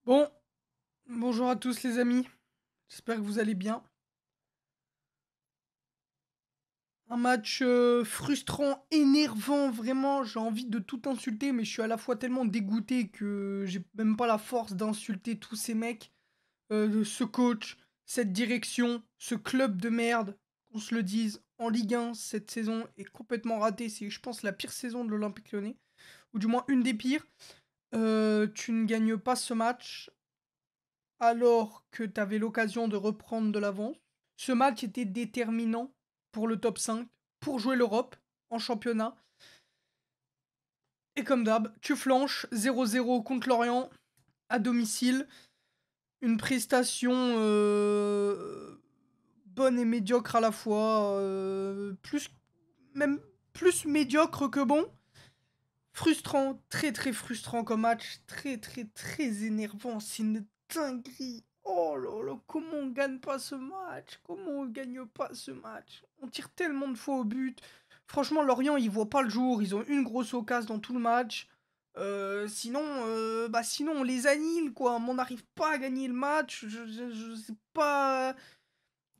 Bon, bonjour à tous les amis, j'espère que vous allez bien. Un match frustrant, énervant, vraiment, j'ai envie de tout insulter, mais je suis à la fois tellement dégoûté que j'ai même pas la force d'insulter tous ces mecs, ce coach, cette direction, ce club de merde, qu'on se le dise, en Ligue 1, cette saison est complètement ratée, c'est je pense la pire saison de l'Olympique Lyonnais, ou du moins une des pires. Tu ne gagnes pas ce match, alors que tu avais l'occasion de reprendre de l'avance. Ce match était déterminant pour le top 5, pour jouer l'Europe en championnat. Et comme d'hab, tu flanches 0-0 contre Lorient à domicile. Une prestation bonne et médiocre à la fois. Même plus médiocre que bon. Frustrant, très très frustrant comme match, très très très énervant, c'est une dinguerie. Oh là là, comment on gagne pas ce match? Comment on gagne pas ce match? On tire tellement de fois au but. Franchement, Lorient, ils voient pas le jour, ils ont une grosse occasion dans tout le match. Sinon, on les annule, quoi. On n'arrive pas à gagner le match. Je sais pas.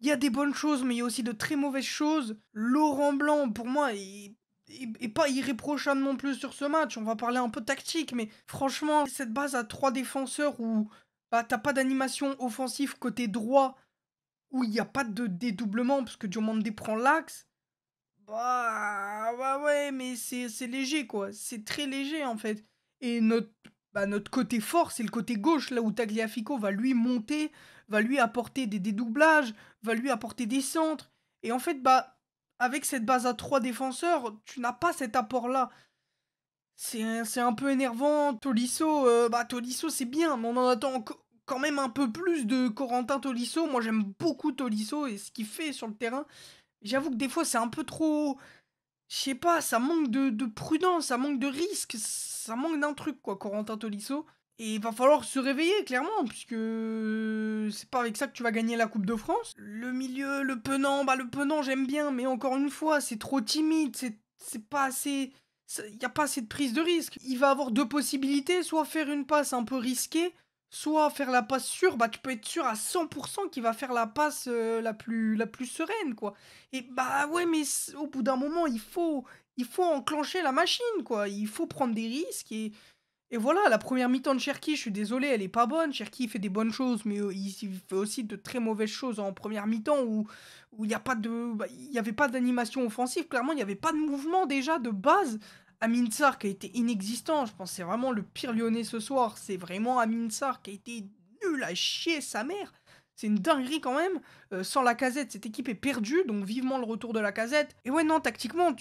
Il y a des bonnes choses, mais il y a aussi de très mauvaises choses. Laurent Blanc, pour moi, est pas irréprochable non plus sur ce match. On va parler un peu tactique, mais franchement, cette base à trois défenseurs où bah, t'as pas d'animation offensive côté droit, où il n'y a pas de dédoublement, parce que Diomandé prend l'axe, bah ouais, mais c'est léger, quoi. C'est très léger, en fait. Et notre côté fort, c'est le côté gauche, là où Tagliafico va lui monter, va lui apporter des dédoublages, va lui apporter des centres. Et en fait, bah, avec cette base à trois défenseurs, tu n'as pas cet apport-là. C'est un peu énervant. Tolisso, c'est bien, mais on en attend quand même un peu plus de Corentin Tolisso. Moi, j'aime beaucoup Tolisso et ce qu'il fait sur le terrain. J'avoue que des fois, c'est un peu trop. Je sais pas, ça manque de prudence, ça manque de risque, ça manque d'un truc, quoi, Corentin Tolisso. Et il va falloir se réveiller, clairement, puisque c'est pas avec ça que tu vas gagner la Coupe de France. Le milieu, le Penant, j'aime bien, mais encore une fois, c'est trop timide, c'est pas assez. Il y a pas assez de prise de risque. Il va avoir deux possibilités, soit faire une passe un peu risquée, soit faire la passe sûre. Bah, tu peux être sûr à 100% qu'il va faire la passe la plus sereine, quoi. Et bah ouais, mais au bout d'un moment, il faut enclencher la machine, quoi. Il faut prendre des risques et voilà, la première mi-temps de Cherki, je suis désolé, elle est pas bonne. Cherki fait des bonnes choses, mais il fait aussi de très mauvaises choses en première mi-temps où il n'y a pas de, bah, il y avait pas d'animation offensive. Clairement, il n'y avait pas de mouvement déjà de base. Amin Sarr qui a été inexistant, je pense que c'est vraiment le pire Lyonnais ce soir. C'est vraiment Amin Sarr qui a été nul à chier sa mère. C'est une dinguerie quand même. Sans la casette, cette équipe est perdue, donc vivement le retour de la casette. Et ouais, non, tactiquement,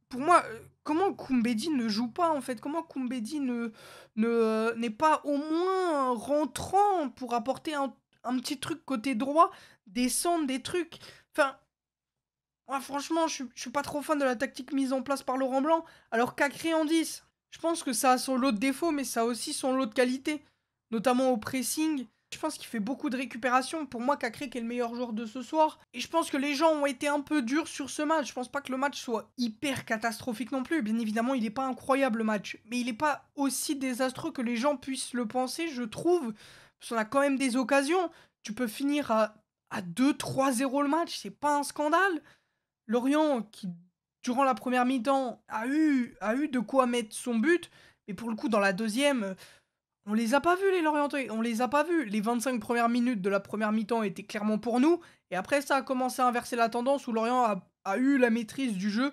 pour moi, comment Koumbedi ne joue pas en fait? Comment Koumbedi n'est pas au moins rentrant pour apporter un petit truc côté droit, des centres, des trucs. Enfin, ouais, franchement, je suis pas trop fan de la tactique mise en place par Laurent Blanc. Alors qu'Acré en 10, je pense que ça a son lot de défauts, mais ça a aussi son lot de qualité, notamment au pressing. Je pense qu'il fait beaucoup de récupération. Pour moi, Cacré qui est le meilleur joueur de ce soir. Et je pense que les gens ont été un peu durs sur ce match. Je pense pas que le match soit hyper catastrophique non plus. Bien évidemment, il est pas incroyable le match. Mais il est pas aussi désastreux que les gens puissent le penser, je trouve. Parce qu'on a quand même des occasions. Tu peux finir à 2-3-0 le match. C'est pas un scandale. Lorient, qui, durant la première mi-temps, a eu de quoi mettre son but. Mais pour le coup, dans la deuxième, on les a pas vus, les Lorientais. On les a pas vus. Les 25 premières minutes de la première mi-temps étaient clairement pour nous. Et après, ça a commencé à inverser la tendance où Lorient a eu la maîtrise du jeu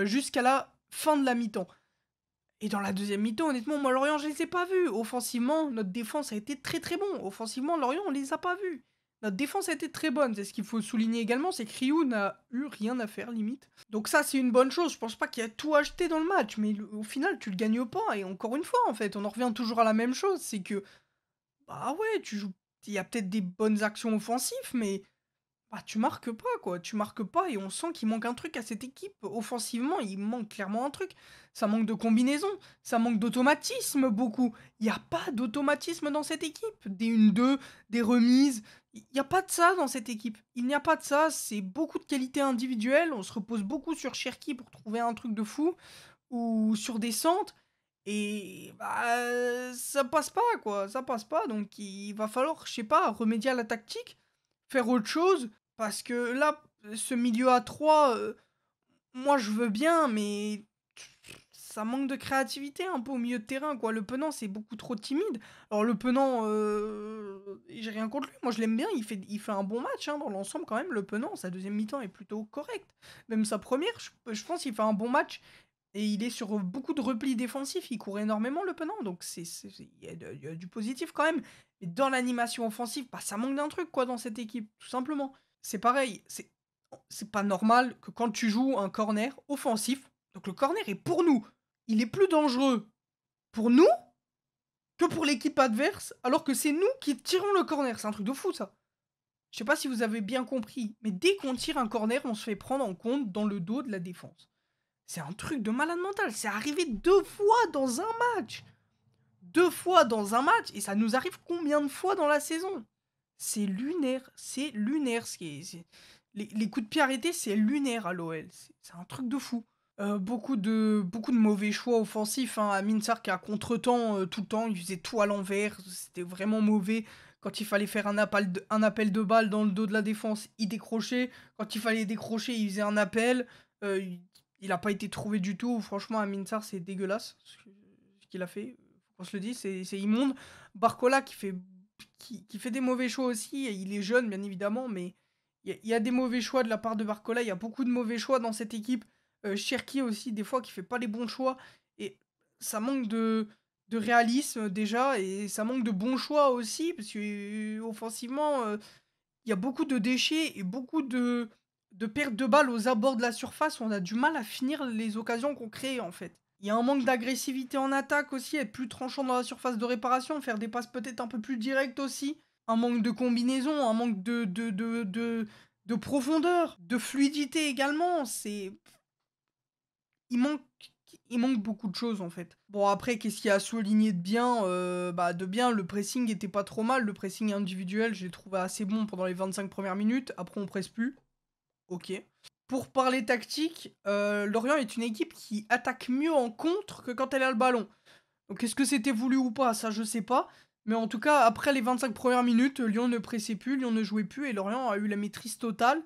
jusqu'à la fin de la mi-temps. Et dans la deuxième mi-temps, honnêtement, moi, Lorient, je les ai pas vus. Offensivement, notre défense a été très très bon. Offensivement, Lorient, on les a pas vus. Notre défense a été très bonne. C'est ce qu'il faut souligner également, c'est que Ryu n'a eu rien à faire, limite. Donc ça, c'est une bonne chose. Je pense pas qu'il y a tout acheté dans le match, mais au final, tu le gagnes pas. Et encore une fois, en fait, on en revient toujours à la même chose. C'est que, bah ouais, tu joues. Il y a peut-être des bonnes actions offensives, mais bah, tu marques pas, quoi. Tu marques pas et on sent qu'il manque un truc à cette équipe. Offensivement, il manque clairement un truc. Ça manque de combinaison, ça manque d'automatisme beaucoup. Il n'y a pas d'automatisme dans cette équipe. Des 1-2, des remises. Il n'y a pas de ça dans cette équipe. Il n'y a pas de ça. C'est beaucoup de qualité individuelle. On se repose beaucoup sur Cherki pour trouver un truc de fou. Ou sur des centres. Et bah, ça passe pas, quoi. Ça passe pas. Donc, il va falloir, je sais pas, remédier à la tactique, faire autre chose. Parce que là, ce milieu à 3, moi, je veux bien, mais ça manque de créativité un peu au milieu de terrain, quoi. Le Penant, c'est beaucoup trop timide. Alors, le Penant, j'ai rien contre lui. Moi, je l'aime bien. Il fait un bon match, hein, dans l'ensemble, quand même. Le Penant, sa deuxième mi-temps est plutôt correcte. Même sa première, je pense qu'il fait un bon match. Et il est sur beaucoup de replis défensifs. Il court énormément, le Penant. Donc, il y a du positif quand même. Mais dans l'animation offensive, bah, ça manque d'un truc, quoi, dans cette équipe, tout simplement. C'est pareil. C'est pas normal que quand tu joues un corner offensif, donc le corner est pour nous, il est plus dangereux pour nous que pour l'équipe adverse, alors que c'est nous qui tirons le corner. C'est un truc de fou, ça. Je sais pas si vous avez bien compris, mais dès qu'on tire un corner, on se fait prendre en compte dans le dos de la défense. C'est un truc de malade mental. C'est arrivé 2 fois dans un match. 2 fois dans un match. Et ça nous arrive combien de fois dans la saison? C'est lunaire. C'est lunaire. Les coups de pied arrêtés, c'est lunaire à l'OL. C'est un truc de fou. Beaucoup de mauvais choix offensifs, hein. Amin Sarr qui a contre-temps tout le temps. Il faisait tout à l'envers. C'était vraiment mauvais. Quand il fallait faire un appel de balle dans le dos de la défense, il décrochait. Quand il fallait décrocher, il faisait un appel. Il n'a pas été trouvé du tout. Franchement, Amin Sarr, c'est dégueulasse ce qu'il a fait. Faut qu'on se le dise, c'est immonde. Barcola qui fait des mauvais choix aussi. Et il est jeune, bien évidemment, mais il y a des mauvais choix de la part de Barcola. Il y a beaucoup de mauvais choix dans cette équipe. Cherki aussi, des fois, qui fait pas les bons choix. Et ça manque de réalisme déjà. Et ça manque de bons choix aussi. Parce que offensivement, il y a beaucoup de déchets et beaucoup de pertes de balles aux abords de la surface où on a du mal à finir les occasions qu'on crée en fait. Il y a un manque d'agressivité en attaque aussi, être plus tranchant dans la surface de réparation, faire des passes peut-être un peu plus directes aussi. Un manque de combinaison, un manque de profondeur, de fluidité également. Il manque, il manque beaucoup de choses en fait. Bon après, qu'est-ce qu'il y a à souligner de bien? Bah de bien, le pressing était pas trop mal. Le pressing individuel, j'ai trouvé assez bon pendant les 25 premières minutes. Après, on presse plus. Ok. Pour parler tactique, Lorient est une équipe qui attaque mieux en contre que quand elle a le ballon. Donc est-ce que c'était voulu ou pas? Ça, je sais pas. Mais en tout cas, après les 25 premières minutes, Lyon ne pressait plus, Lyon ne jouait plus et Lorient a eu la maîtrise totale.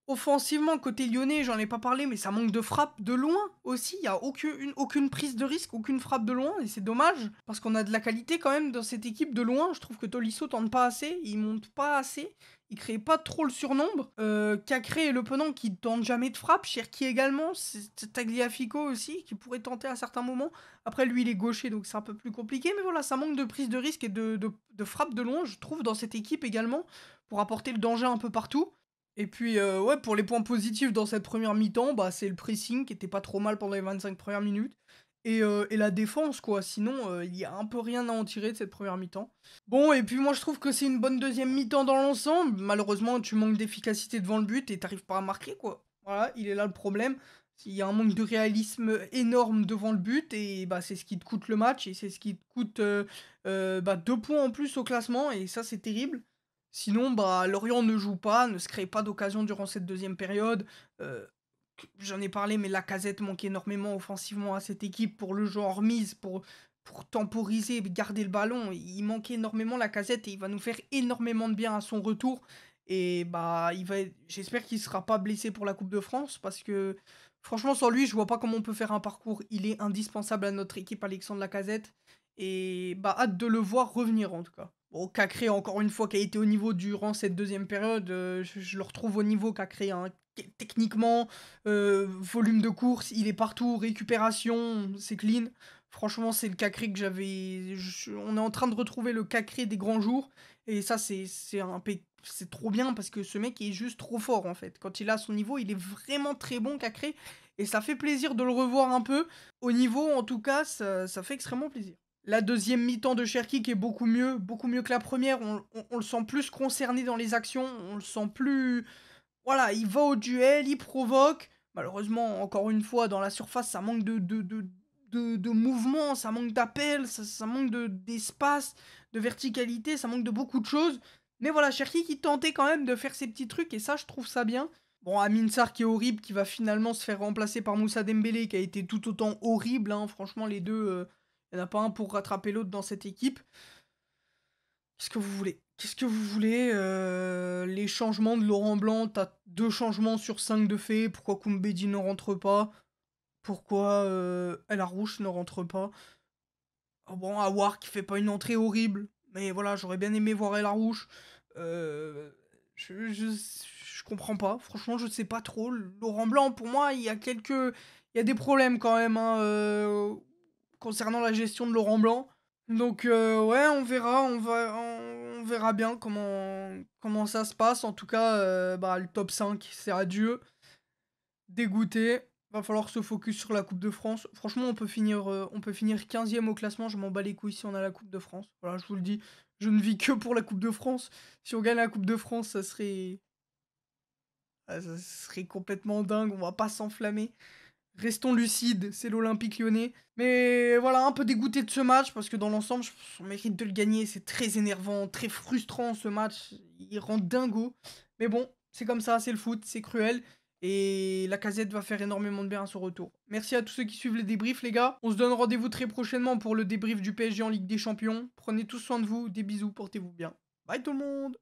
Offensivement, côté lyonnais, j'en ai pas parlé, mais ça manque de frappe de loin aussi. Il y a aucune prise de risque, aucune frappe de loin, et c'est dommage. Parce qu'on a de la qualité quand même dans cette équipe de loin. Je trouve que Tolisso tente pas assez, il monte pas assez, il crée pas trop le surnombre. Cacré et Le Penant qui tentent jamais de frappe. Cherki également, c'est Tagliafico aussi, qui pourrait tenter à certains moments. Après, lui, il est gaucher, donc c'est un peu plus compliqué. Mais voilà, ça manque de prise de risque et de frappe de loin, je trouve, dans cette équipe également, pour apporter le danger un peu partout. Et puis, ouais, pour les points positifs dans cette première mi-temps, bah, c'est le pressing qui était pas trop mal pendant les 25 premières minutes. Et la défense, quoi. Sinon, il y a un peu rien à en tirer de cette première mi-temps. Bon, et puis moi, je trouve que c'est une bonne deuxième mi-temps dans l'ensemble. Malheureusement, tu manques d'efficacité devant le but et t'arrives pas à marquer, quoi. Voilà, il est là le problème. Il y a un manque de réalisme énorme devant le but et bah, c'est ce qui te coûte le match et c'est ce qui te coûte bah, 2 points en plus au classement et ça, c'est terrible. Sinon, bah, Lorient ne joue pas, ne se crée pas d'occasion durant cette deuxième période. Euh, J'en ai parlé, mais Lacazette manque énormément offensivement à cette équipe pour le jeu en remise, pour temporiser, garder le ballon. Il manque énormément Lacazette et il va nous faire énormément de bien à son retour. Et bah, j'espère qu'il ne sera pas blessé pour la Coupe de France parce que franchement, sans lui, je vois pas comment on peut faire un parcours. Il est indispensable à notre équipe, Alexandre Lacazette. Et bah, hâte de le voir revenir en tout cas. Bon, Cacré, encore une fois, qui a été au niveau durant cette deuxième période, je le retrouve au niveau Cacré, hein. Techniquement, volume de course, il est partout, récupération, c'est clean. Franchement, c'est le Cacré que j'avais. On est en train de retrouver le Cacré des grands jours. Et ça, c'est trop bien parce que ce mec est juste trop fort en fait. Quand il a son niveau, il est vraiment très bon, Cacré. Et ça fait plaisir de le revoir un peu. Au niveau, en tout cas, ça fait extrêmement plaisir. La deuxième mi-temps de Cherki qui est beaucoup mieux que la première. On le sent plus concerné dans les actions. On le sent plus. Voilà, il va au duel, il provoque. Malheureusement, encore une fois, dans la surface, ça manque de mouvement, ça manque d'appel, ça manque d'espace, de verticalité, ça manque de beaucoup de choses. Mais voilà, Cherki qui tentait quand même de faire ses petits trucs, et ça, je trouve ça bien. Bon, Amin Sarr qui est horrible, qui va finalement se faire remplacer par Moussa Dembélé, qui a été tout autant horrible, hein. Franchement, les deux, Il n'y en a pas un pour rattraper l'autre dans cette équipe. Qu'est-ce que vous voulez? Qu'est-ce que vous voulez? Les changements de Laurent Blanc, t'as 2 changements sur 5 de fait. Pourquoi Koumbedi ne rentre pas? Pourquoi, El Arouche ne rentre pas? Ah bon, Aouar qui fait pas une entrée horrible, mais voilà, j'aurais bien aimé voir El Arouche. Je comprends pas. Franchement, je sais pas trop. Laurent Blanc, pour moi, il y a des problèmes quand même, hein, concernant la gestion de Laurent Blanc. Donc, ouais, on verra bien comment ça se passe. En tout cas, bah, le top 5, c'est adieu. Dégoûté. Va falloir se focus sur la Coupe de France. Franchement, on peut finir 15e au classement. Je m'en bats les couilles si on a la Coupe de France. Voilà, je vous le dis. Je ne vis que pour la Coupe de France. Si on gagne la Coupe de France, ça serait complètement dingue. On va pas s'enflammer. Restons lucides, c'est l'Olympique Lyonnais. Mais voilà, un peu dégoûté de ce match parce que dans l'ensemble, on mérite de le gagner. C'est très énervant, très frustrant ce match. Il rend dingo. Mais bon, c'est comme ça, c'est le foot, c'est cruel. Et la Lacazette va faire énormément de bien à son retour. Merci à tous ceux qui suivent les débriefs, les gars. On se donne rendez-vous très prochainement pour le débrief du PSG en Ligue des Champions. Prenez tous soin de vous, des bisous, portez-vous bien. Bye tout le monde!